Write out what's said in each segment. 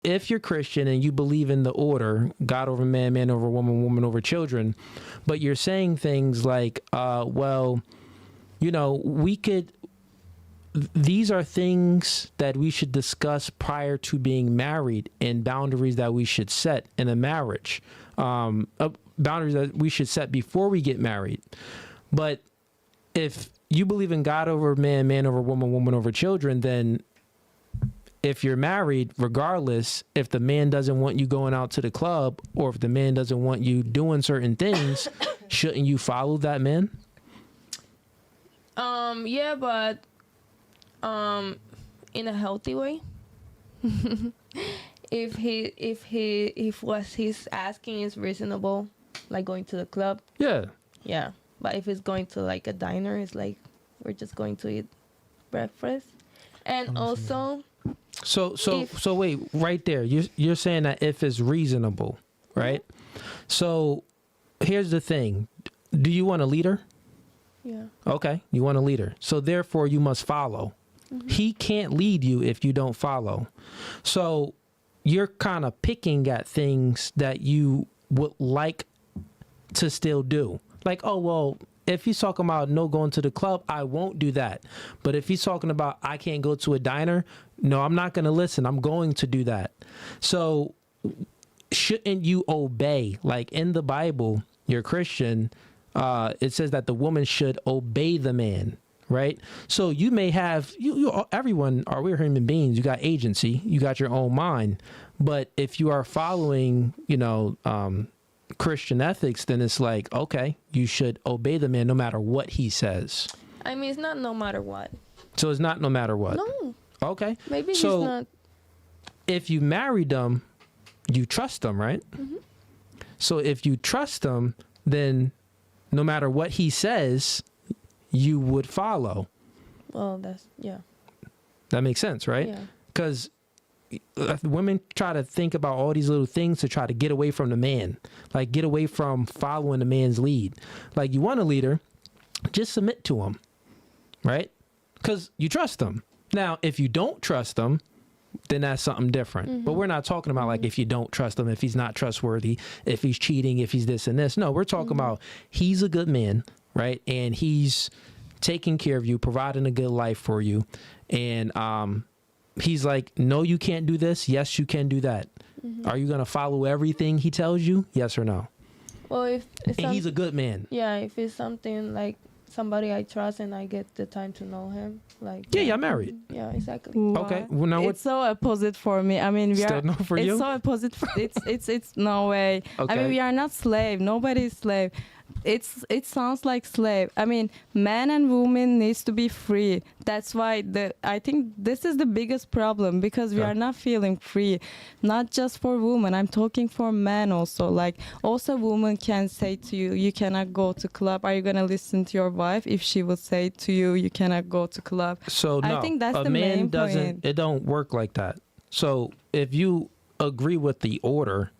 if you're Christian and you believe in the order, God over man, man over woman, woman over children, but you're saying things like, well, you know, these are things that we should discuss prior to being married and boundaries that we should set in a marriage, boundaries that we should set before we get married. But if you believe in God over man, man over woman, woman over children, then if you're married, regardless, if the man doesn't want you going out to the club or if the man doesn't want you doing certain things, shouldn't you follow that man? Yeah, but in a healthy way. if what he's asking is reasonable, like going to the club. Yeah. Yeah. But if it's going to like a diner, it's like we're just going to eat breakfast. And also So wait, right there. You're saying that if it's reasonable, right? So here's the thing. Do you want a leader? Yeah. Okay, you want a leader. So therefore you must follow. Mm-hmm. He can't lead you if you don't follow. So you're kind of picking at things that you would like to still do. Like, oh, well, if he's talking about no going to the club, I won't do that. But if he's talking about I can't go to a diner, no, I'm not going to listen. I'm going to do that. So shouldn't you obey? Like in the Bible, you're Christian, it says that the woman should obey the man, right? So you may have, everyone, we're human beings. You got agency. You got your own mind. But if you are following, Christian ethics, then it's like, okay, you should obey the man no matter what he says. I mean, it's not no matter what. So it's not no matter what? No. Okay. Maybe so he's not. If you married them, you trust them, right? Mm-hmm. So if you trust them, then no matter what he says, you would follow. Well, yeah. That makes sense, right? Yeah. Because women try to think about all these little things to try to get away from the man, like get away from following the man's lead. Like you want a leader, just submit to him, right? Because you trust him. Now, if you don't trust him, then that's something different. Mm-hmm. But we're not talking about like if you don't trust him, if he's not trustworthy, if he's cheating, if he's this and this. No, we're talking about he's a good man, right? And he's taking care of you, providing a good life for you. And he's like, no, you can't do this. Yes, you can do that. Mm-hmm. Are you going to follow everything he tells you? Yes or no? Well, if he's a good man. Yeah, if it's something like somebody I trust and I get the time to know him, like yeah, I'm married. Yeah, exactly. Okay, well now it's so opposite for me. I mean, still no for you. It's so opposite. It's no way. Okay. I mean, we are not slave. Nobody is slave. It sounds like slave. I mean, man and woman needs to be free. That's why I think this is the biggest problem, because we are not feeling free. Not just for women. I'm talking for men also. Like also woman can say to you, you cannot go to club. Are you gonna listen to your wife if she would say to you, you cannot go to club? So no, I think that's a the man main doesn't. point. It don't work like that. So if you agree with the order,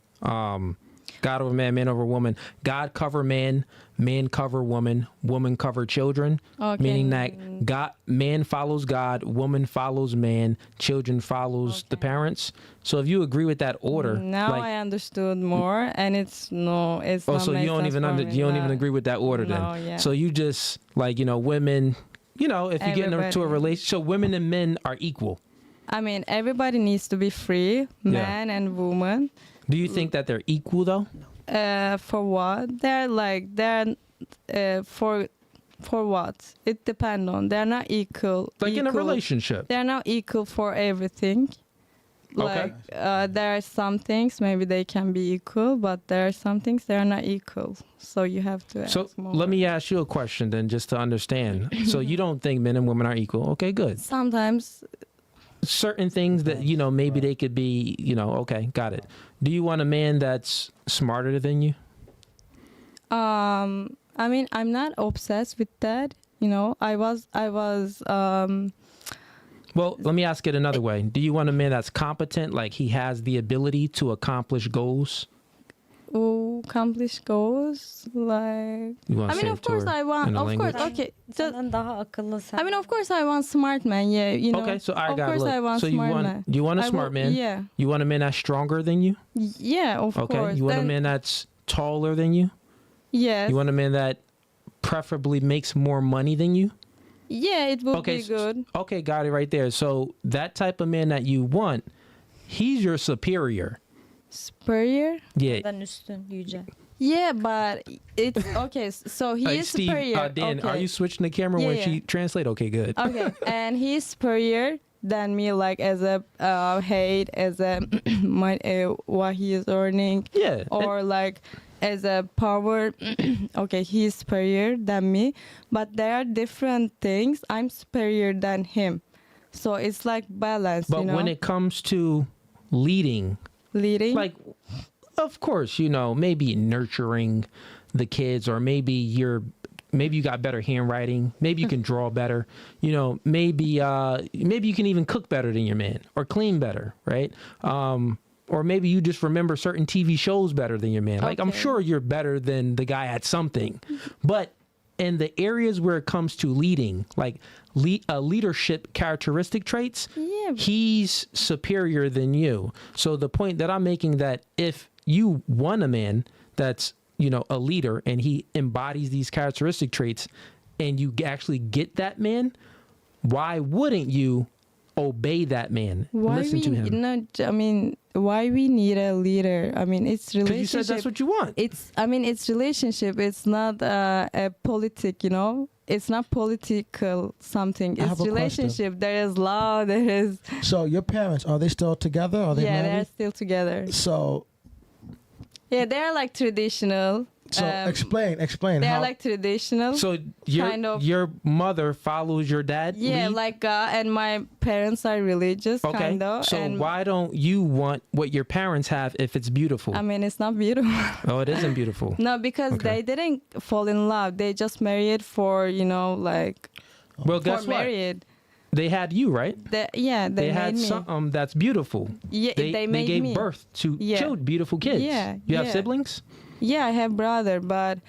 God over man, man over woman, God cover man, man cover woman, woman cover children. Okay. Meaning that man follows God, woman follows man, children follows the parents. So if you agree with that order, now I understood more, and it's not. So you don't even even agree with that order then. Yeah. So you just women, if you get into a relationship, so women and men are equal. I mean, everybody needs to be free, man and woman. Do you think that they're equal though? For what? For what? It depends on. They're not equal. Like in a relationship. They're not equal for everything. Like there are some things maybe they can be equal, but there are some things they're not equal. So you have to ask more. Let me ask you a question then, just to understand. So you don't think men and women are equal? Okay, good. Sometimes. Certain things that maybe they could be, okay, got it. Do you want a man that's smarter than you? I mean, I'm not obsessed with that. I was. Well, let me ask it another way. Do you want a man that's competent, like he has the ability to accomplish goals? Oh, accomplish goals. Like, You want I mean, of course, I want. Of course, okay. So, Senden daha akıllı sen. I mean, of course, I want smart man. Yeah, you know. Okay, so I of got course, look. I want So you smart want man. you want a I smart will- man. Yeah, You want a man that's stronger than you. yeah, of Okay. course. You want a Then- man that's taller than you. Yes. You want a man that preferably makes more money than you. Yeah, it would Okay, be good. Okay, got it right there. So that type of man that you want, he's your superior. Superior. Yeah. Senden üstün, yüce. Yeah, but it's okay. So he Hey, is Steve, superior. Dan, okay. are you switching the camera Yeah, when yeah. she translate? Okay, good. Okay, and he's superior than me, like as a height, as a what he is earning, Yeah. or like as a power. Okay, he's superior than me, but there are different things. I'm superior than him, so it's like balance. But you know, when it comes to leading, leading, like, of course, you know, maybe nurturing the kids, or maybe you got better handwriting, maybe you can draw better, you know, maybe you can even cook better than your man, or clean better, right? Or maybe you just remember certain TV shows better than your man. Like, I'm Okay. sure you're better than the guy at something, but in the areas where it comes to leading, like leadership characteristic traits, yeah, he's superior than you. So the point that I'm making, that if you want a man that's, you know, a leader and he embodies these characteristic traits, and you actually get that man, why wouldn't you obey that man? why Listen we to him. no, I mean, why we need a leader? I mean, it's Because relationship. you said that's what you want. It's relationship. It's not a politic, you know. It's not political something. I It's have a relationship. There is love. There is. So your parents, are they still together? Are they Yeah, they're married? still together. So Yeah, they're like traditional. explain They're how. like traditional. So kind of. your mother follows your dad? Yeah, lead? like and my parents are religious, Okay. kind of. So and why don't you want what your parents have if it's beautiful? I mean, it's not beautiful. Oh, it isn't beautiful. No, because Okay. they didn't fall in love. They just married for, you know, like Well, for guess what? married. They had you, right? They had made me. something that's beautiful. Yeah, they made gave me. birth to Yeah. beautiful kids. Yeah, You have yeah. siblings? Yeah, I have brother, but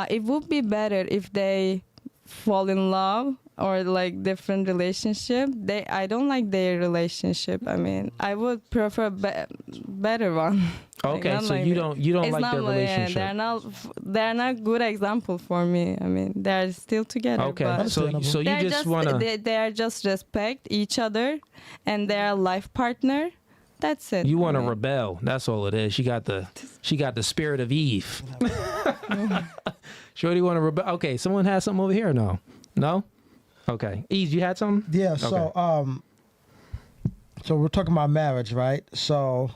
it would be better if they fall in love or like different relationship. I don't like their relationship. I mean, I would prefer better one. Like, Okay, not so like you that. don't It's like not their relationship. they're not good example for me. I mean, they're still together. Okay, but so Understandable. you they're just want to. they are just respect each other, and they're life partner. That's it. You want to I mean, rebel. That's all it is. She got the spirit of Eve. Shorty want to rebel. Okay, someone has something over here or no? No? Okay. Eve, you had something? Yeah. So so we're talking about marriage, right? So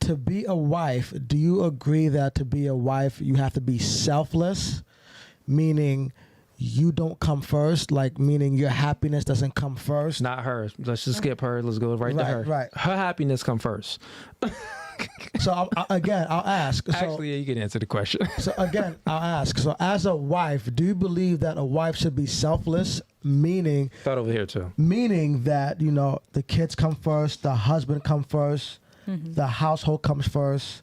to be a wife, do you agree that to be a wife you have to be selfless, meaning you don't come first, like meaning your happiness doesn't come first? Not her. Let's just skip her. Let's go right to Right, her. right. Her happiness come first. So again, I'll ask. So, Actually, yeah, you can answer the question. So again, I'll ask. So as a wife, do you believe that a wife should be selfless, meaning Thought over here too. that, you know, the kids come first, the husband come first, the household comes first,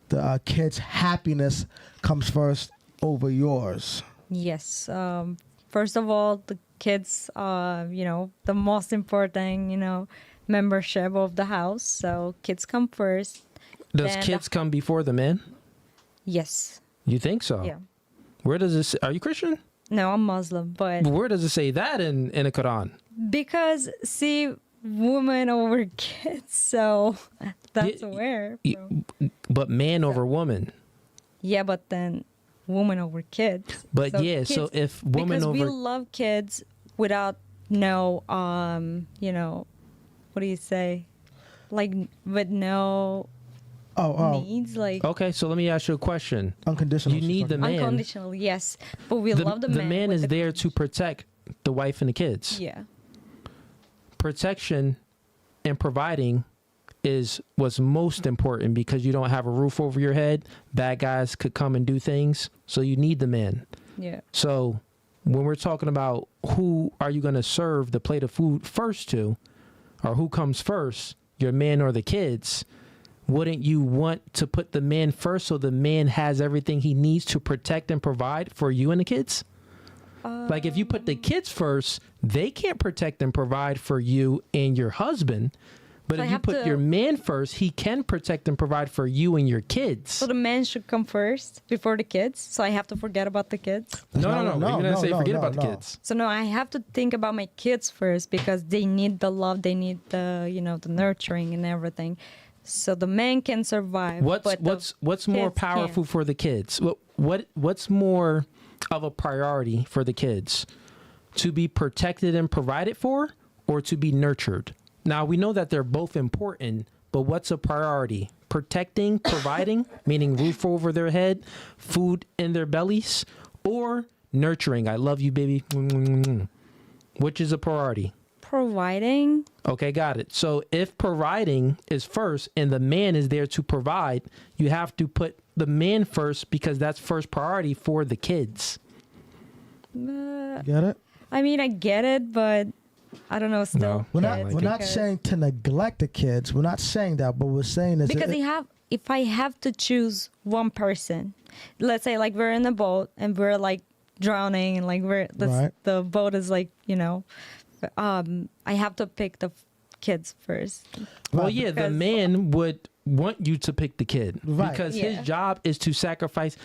the kids' happiness comes first over yours? Yes. First of all, the kids, the most important, membership of the house. So kids come first. Does Then kids come before the men? Yes. You think so? Yeah. Where does it say? Are you Christian? No, I'm Muslim, but Where does it say that in the Quran? because see, women over kids, so that's Yeah, where. But man over woman. Yeah, but then woman over kids. But So yeah, so kids- if woman because we over love kids without no what do you say, like with no needs, like Okay, so let me ask you a question. Unconditional. You need the man. unconditional, yes, but we love the man. man with is the- there to protect the wife and the kids. Yeah. Protection and providing is what's most important, because you don't have a roof over your head. Bad guys could come and do things. So you need the man. Yeah. So when we're talking about who are you going to serve the plate of food first to, or who comes first, your man or the kids, wouldn't you want to put the man first so the man has everything he needs to protect and provide for you and the kids? Like if you put the kids first, they can't protect and provide for you and your husband. But So I if you have put to- your man first, he can protect and provide for you and your kids. So the man should come first before the kids. So I have to forget about the kids. No. We're gonna say forget no, about the no. kids. So no, I have to think about my kids first because they need the love, they need the the nurturing and everything. So the man can survive. but What's more kids can't. powerful for the kids? What's more of a priority for the kids? To be protected and provided for, or to be nurtured? Now we know that they're both important, but what's a priority? Protecting, providing, meaning roof over their head, food in their bellies, or nurturing? I love you, baby. Which is a priority? Providing. Okay, got it. So if providing is first and the man is there to provide, you have to put the man first because that's first priority for the kids. Get it? I mean, I get it, but I don't know. Still, No. We're Yeah, not. like We're it. not saying to neglect the kids. We're not saying that. But we're saying is because if I have to choose one person, let's say like we're in a boat and we're like drowning and like Right. the boat is like I have to pick the kids first. Well, Right, yeah, the because- man would want you to pick the kid Right. because Yeah. his job is to sacrifice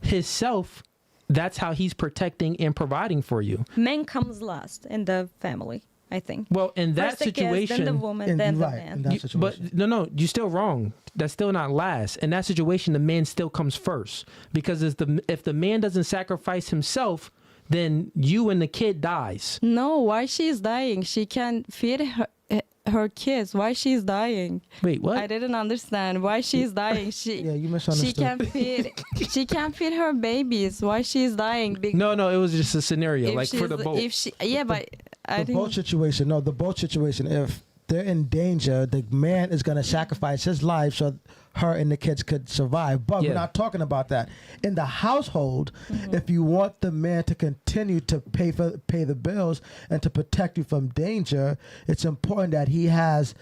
himself. That's how he's protecting and providing for you. Man comes last in the family, I think. Well, in that First the situation, kids, then the woman, And then the right, man. and that situation. but no, you're still wrong. That's still not last. In that situation, the man still comes first because if the man doesn't sacrifice himself, then you and the kid dies. No, why she's dying? She can feed her kids. Why she's dying? Wait, what? I didn't understand why she's dying. She Yeah, you misunderstood. she can't feed her babies. Why she's dying? No, it was just a scenario, if like for the she's- boat. If she, yeah, but I The think boat situation. No, the boat situation. If they're in danger, the man is going to sacrifice his life so her and the kids could survive. But Yeah. we're not talking about that. In the household, if you want the man to continue to pay the bills and to protect you from danger, it's important that he has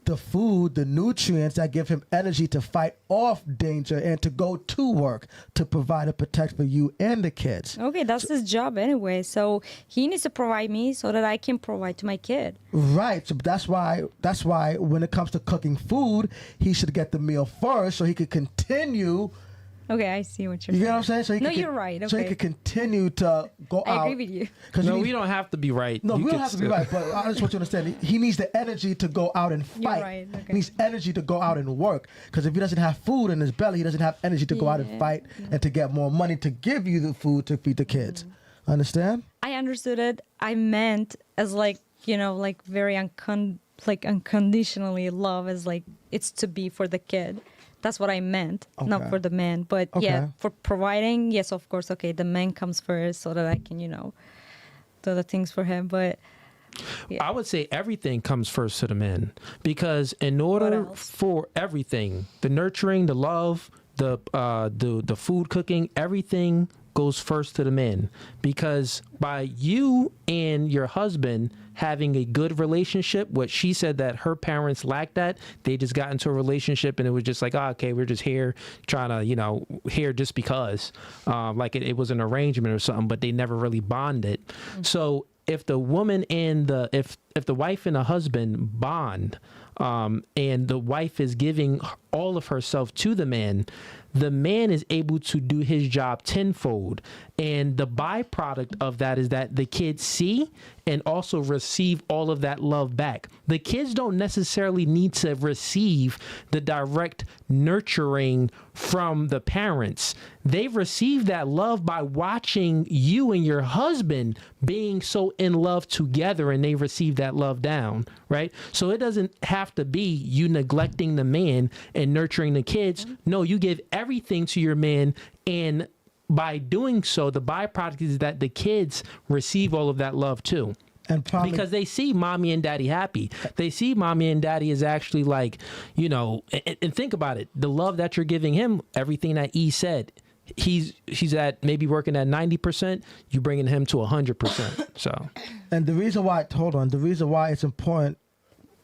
the food, the nutrients that give him energy to fight off danger and to go to work to provide and protect for you and the kids. Okay, that's his job anyway. So he needs to provide me so that I can provide to my kid. Right. So that's why when it comes to cooking food, he should get the meal first so he could continue. Okay, I see what you're You saying. get what I'm saying? So he No, could, you're right, So he okay. could continue to go out. I agree with you. 'Cause No, he we needs- don't have to be right. No, You we don't could have to be still- right, but I just want you to understand. He needs the energy to go out and fight. right, okay. He needs energy to go out and work. Because if he doesn't have food in his belly, he doesn't have energy to go out and Yeah. fight and to get more money to give you the food to feed the kids. Understand? I understood it. I meant as like, like very unconditionally love as like it's to be for the kid. That's what I meant, not Okay. for the man. But yeah, Okay. for providing, yes, of course. Okay, the man comes first so that I can, do the things for him. But I would say everything comes first to the men because in order else? for everything, the nurturing, the love, the food cooking, everything goes first to the men because by you and your husband having a good relationship, what she said that her parents lacked that, they just got into a relationship and it was just like, okay, we're just here trying to, here just because, like it was an arrangement or something, but they never really bonded. So if the woman and if the wife and the husband bond, and the wife is giving all of herself to the man is able to do his job tenfold. And the byproduct of that is that the kids see and also receive all of that love back. The kids don't necessarily need to receive the direct nurturing from the parents. They receive that love by watching you and your husband being so in love together, and they receive that love down, right? So it doesn't have to be you neglecting the man and nurturing the kids. No, you give everything to your man, and by doing so, the byproduct is that the kids receive all of that love too. And probably Because they see mommy and daddy happy. They see mommy and daddy is actually like, and think about it. The love that you're giving him, everything that E said, he's at maybe working at 90%, you bringing him to 100%. So And the reason why it's important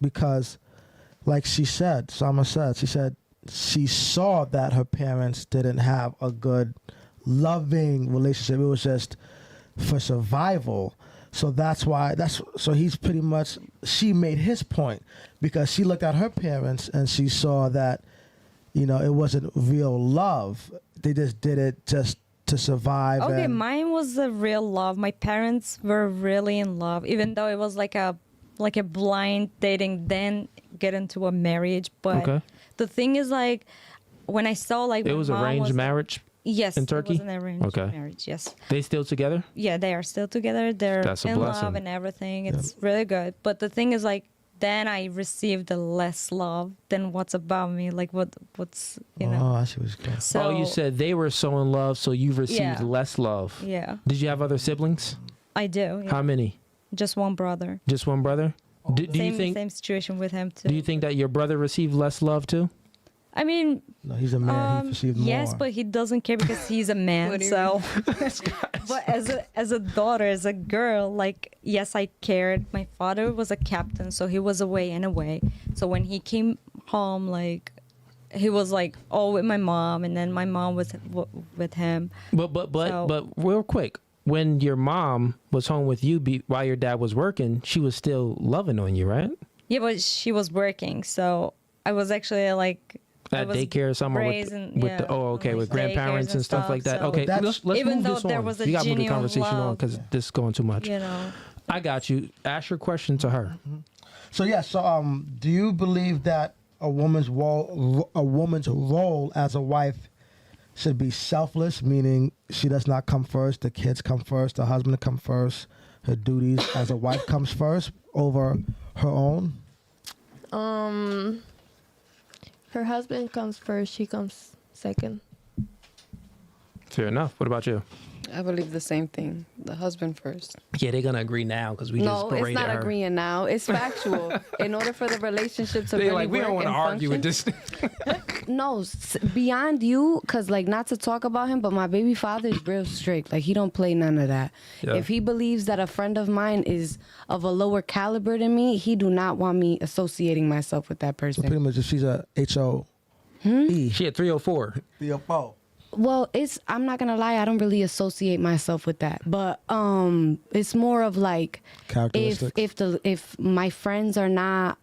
because like she said, Sama said, she said she saw that her parents didn't have a good, loving relationship. It was just for survival. So that's why, so he's pretty much, she made his point because she looked at her parents and she saw that, you know, it wasn't real love. They just did it just to survive. Okay, and, mine was a real love. My parents were really in love, even though it was like a blind dating, then get into a marriage. But Okay. the thing is, like, when I saw like It my was mom arranged marriage Yes, in Turkey? It was an arranged Okay. marriage. Yes. They still together? Yeah, they are still together. They're That's a in blessing. love and everything. It's really good. But the thing is, like, then I received the less love than what's about me. Like, what's you know. Oh, I see what you're saying. So Oh, you said they were so in love, so you received Yeah. less love. yeah, Did you have other siblings? I do. Yeah. How many? Just one brother. Just one brother? Do you think? Same situation with him too. Do you think that your brother received less love too? I mean, No, he's a man. He received more. yes, but he doesn't care because he's a man. What do you So, but as a daughter, as a girl, like, yes, I cared. My father was a captain, so he was away and away. So when he came home, like, he was like all with my mom, and then my mom was with him. But So- real quick, when your mom was home with you while your dad was working, she was still loving on you, right? Yeah, but she was working, so I was actually like. I At was daycare or something raised in- yeah, with like grandparents daycares and stuff like that. so- Okay, But let's Even move though this there on. was a You got to move the genuine conversation on love. because this is going too much. You know. I got you. Ask your question to her. So yeah, so do you believe that a woman's role as a wife should be selfless, meaning she does not come first, the kids come first, the husband come first, her duties as a wife comes first over her own? Her husband comes first. She comes second. Fair enough. What about you? I believe the same thing. The husband first. Yeah, they're gonna agree now because we just No, berated it's not her. agreeing now. It's factual. In order for the relationship to They're really like, we don't work want to and argue with function- this. No, beyond you, because, like, not to talk about him, but my baby father is real strict. Like, he don't play none of that. Yeah. If he believes that a friend of mine is of a lower caliber than me, he do not want me associating myself with that So person. pretty much if she's a HOE. She had 304. Well, I'm not gonna lie, I don't really associate myself with that. But it's more of like Characteristics. if my friends are not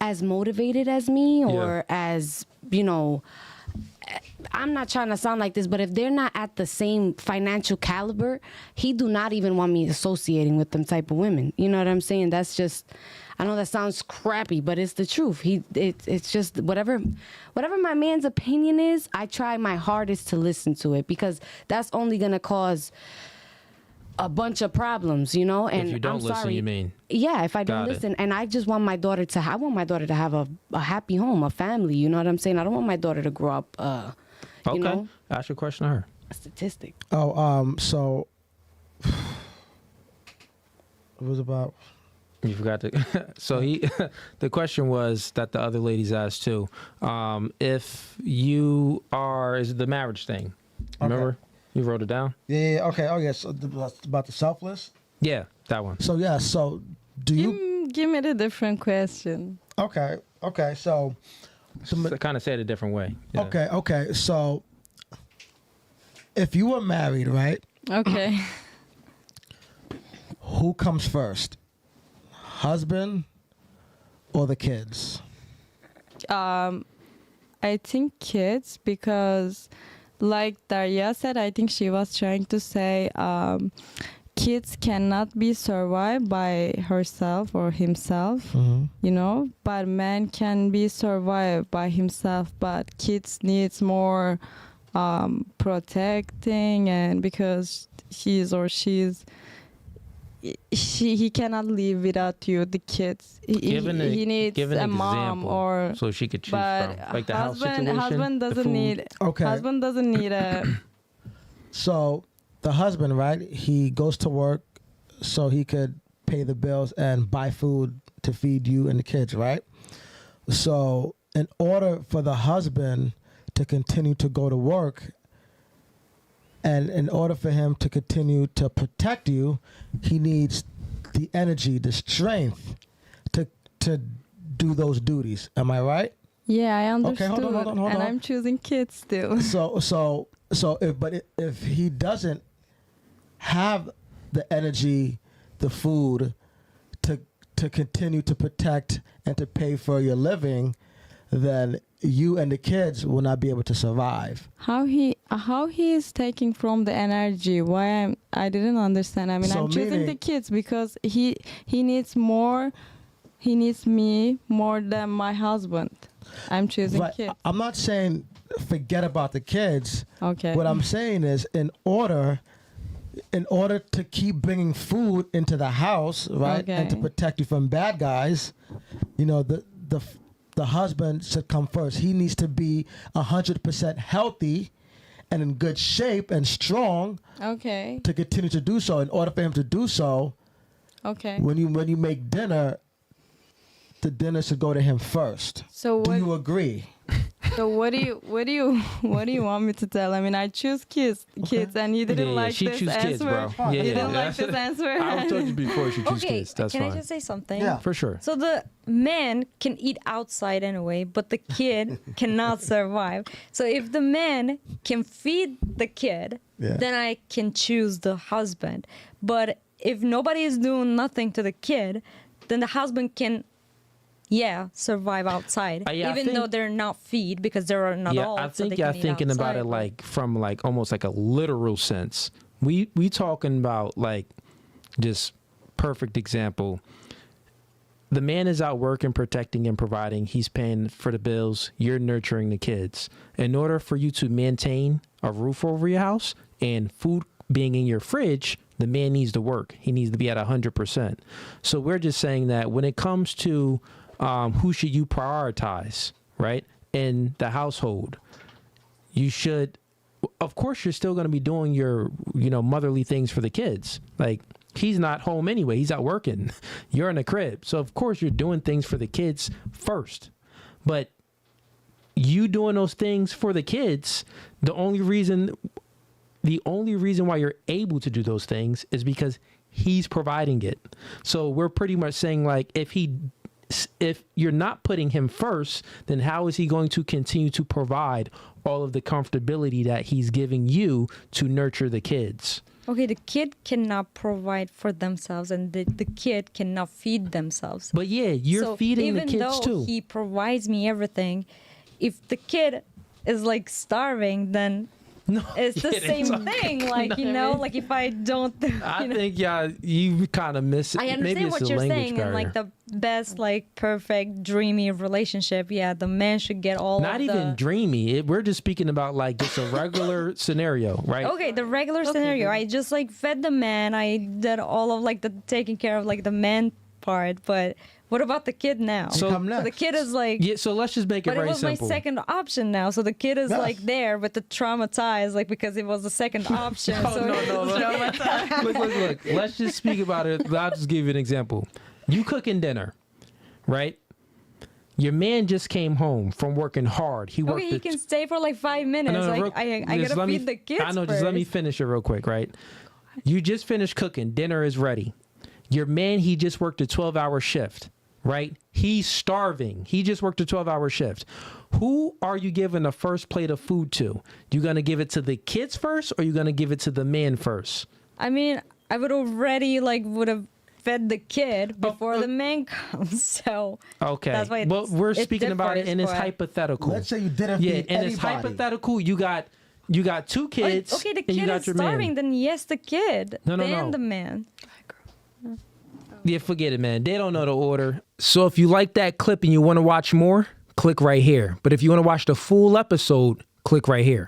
as motivated as me or as, you know, I'm not trying to sound like this, but if they're not at the same financial caliber, he do not even want me associating with them type of women. You know what I'm saying? That's just, I know that sounds crappy, but it's the truth. It's just whatever my man's opinion is, I try my hardest to listen to it because that's only gonna cause a bunch of problems, you know. And If you don't I'm listen, sorry. you mean? Yeah, if I don't Got it. listen, and I just want my daughter to, I want my daughter to have a happy home, a family. You know what I'm saying? I don't want my daughter to grow up, Okay. you know, Ask your question to her. a statistic. So it was about You forgot to. So the question was that the other ladies asked too. If you are, is it the marriage thing? Remember? You wrote it down? okay, so that's about the selfless. Yeah, that one. So yeah, so do you Give me the different question. okay, so I kind of said it a different way. Yeah. okay, so if you were married, right? Okay. Who comes first? Husband or the kids? I think kids, because like Daria said, I think she was trying to say kids cannot be survived by herself or himself, you know, but man can be survived by himself, but kids needs more protecting, and because he cannot live without you, the kids. He needs give an a mom example or so she could choose but from, like the house situation. husband the doesn't food. need Okay. husband doesn't need a So the husband, right? He goes to work so he could pay the bills and buy food to feed you and the kids, right? So in order for the husband to continue to go to work, and in order for him to continue to protect you, he needs the energy, the strength to do those duties. Am I right? Yeah, I understood. Okay, hold on. And I'm choosing kids still. So if he doesn't have the energy, the food to continue to protect and to pay for your living, then you and the kids will not be able to survive. How he is taking from the energy? I didn't understand. I mean, So I'm choosing the meaning- kids because he needs more. He needs me more than my husband. I'm choosing Right. kids. I'm not saying forget about the kids. Okay. What I'm saying is in order to keep bringing food into the house, right, and to Okay. protect you from bad guys, the husband should come first. He needs to be 100% healthy and in good shape and strong Okay. to continue to do so. In order for him to do so, Okay. when you make dinner, the dinner should go to him first. So Do what? you agree? So what do you want me to tell? I mean, I choose kids, and he didn't like she this choose answer. kids, bro. He Yeah, didn't like this answer. I told you before she choose Okay, kids. That's can fine. I just say something? Yeah. For sure. So the man can eat outside anyway, but the kid cannot survive. So if the man can feed the kid, Yeah. then I can choose the husband. But if nobody is doing nothing to the kid, then the husband can, survive outside, Yeah, I even think- though they're not feed because they're an Yeah, adult. I so think they y'all can eat thinking about outside. it like from like almost like a literal sense. We talking about like just perfect example. The man is out working, protecting, and providing. He's paying for the bills. You're nurturing the kids. In order for you to maintain a roof over your house and food being in your fridge, the man needs to work. He needs to be at 100%. So we're just saying that when it comes to who should you prioritize, right, in the household, you should, of course, you're still going to be doing your, motherly things for the kids. Like, he's not home anyway. He's out working. You're in a crib. So, of course, you're doing things for the kids first. But you doing those things for the kids, the only reason why you're able to do those things is because he's providing it. So we're pretty much saying, like, if you're not putting him first, then how is he going to continue to provide all of the comfortability that he's giving you to nurture the kids? Okay, the kid cannot provide for themselves, and the kid cannot feed themselves. But yeah, you're So feeding the even kids though too. he provides me everything, if the kid is like starving, then No, it's the yeah, same that's- thing. Like, like if I don't, I think you kind of miss it. I Maybe understand it's what a you're language saying, barrier. and like the best, like perfect, dreamy relationship. Yeah, the man should get all. Not of even the, dreamy. We're just speaking about like just a regular scenario, right? Okay, the regular scenario. I just like fed the man. I did all of like the taking care of like the man part. But what about the kid now? So- Come So the next. kid is like. Yeah, so let's just make it But it very was simple. my second option now, so the kid is Yes. like there, but the traumatized, like because it was the second option. Oh, so no, it no, was look. traumatized. Look. Let's just speak about it. I'll just give you an example. You cooking dinner, right? Your man just came home from working hard. He worked. Okay, he can stay for like 5 minutes. No, like real- I just gotta let me- feed the kids. I know. Just let me first. finish it real quick, right? You just finished cooking. Dinner is ready. Your man, he just worked a 12-hour shift, right? He's starving. He just worked a 12-hour shift. Who are you giving the first plate of food to? You gonna give it to the kids first, or you gonna give it to the man first? I mean, I would already would have fed the kid before the man comes. So Okay. That's why Well, it's- we're it speaking about it, differs, and it's but- hypothetical. Let's say you didn't Yeah, feed and it's anybody. hypothetical. You got two kids. okay, the and you kid got is your starving. man. Then yes, the kid. No, then the man. Yeah, forget it, man. They don't know the order. So if you like that clip and you want to watch more, click right here. But if you want to watch the full episode, click right here.